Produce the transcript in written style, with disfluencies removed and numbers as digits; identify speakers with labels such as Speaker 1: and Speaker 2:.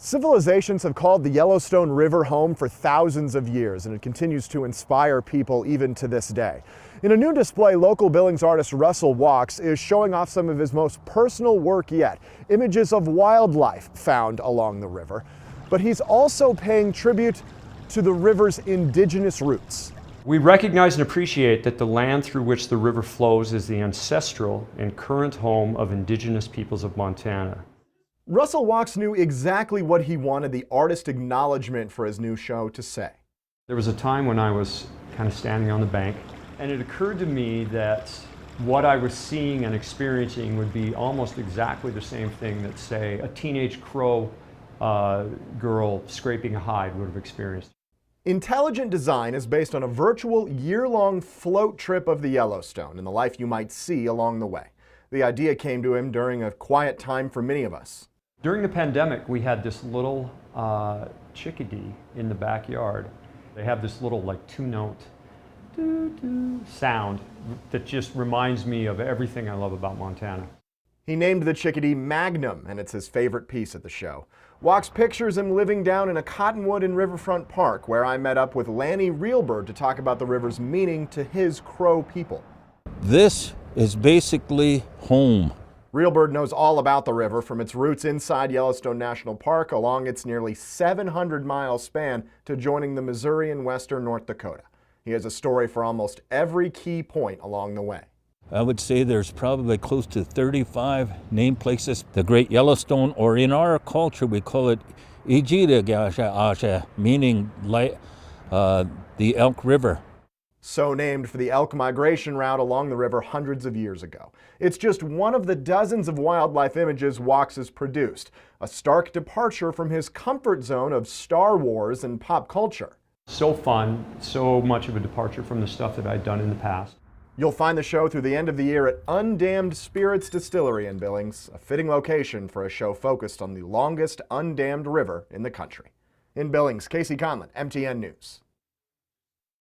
Speaker 1: Civilizations have called the Yellowstone River home for thousands of years, and it continues to inspire people even to this day. In a new display, local Billings artist Russell Walks is showing off some of his most personal work yet, images of wildlife found along the river. But he's also paying tribute to the river's indigenous roots.
Speaker 2: We recognize and appreciate that the land through which the river flows is the ancestral and current home of indigenous peoples of Montana.
Speaker 1: Russell Walks knew exactly what he wanted the artist acknowledgement for his new show to say.
Speaker 2: There was a time when I was kind of standing on the bank, and it occurred to me that what I was seeing and experiencing would be almost exactly the same thing that, say, a teenage Crow girl scraping a hide would have experienced.
Speaker 1: Intelligent Design is based on a virtual year-long float trip of the Yellowstone and the life you might see along the way. The idea came to him during a quiet time for many of us.
Speaker 2: During the pandemic, we had this little chickadee in the backyard. They have this little like two-note doo-doo sound that just reminds me of everything I love about Montana.
Speaker 1: He named the chickadee Magnum, and it's his favorite piece at the show. Walks pictures him living down in a cottonwood in Riverfront Park, where I met up with Lanny Reelbird to talk about the river's meaning to his Crow people.
Speaker 3: This is basically home.
Speaker 1: Reelbird knows all about the river, from its roots inside Yellowstone National Park along its nearly 700-mile span to joining the Missouri and western North Dakota. He has a story for almost every key point along the way.
Speaker 3: I would say there's probably close to 35 named places. The Great Yellowstone, or in our culture we call it Ijiragasha, meaning the Elk River.
Speaker 1: So named for the elk migration route along the river hundreds of years ago. It's just one of the dozens of wildlife images Walks has produced, a stark departure from his comfort zone of Star Wars and pop culture.
Speaker 2: So fun, so much of a departure from the stuff that I'd done in the past.
Speaker 1: You'll find the show through the end of the year at Undammed Spirits Distillery in Billings, a fitting location for a show focused on the longest undammed river in the country. In Billings, Casey Conlon, MTN News.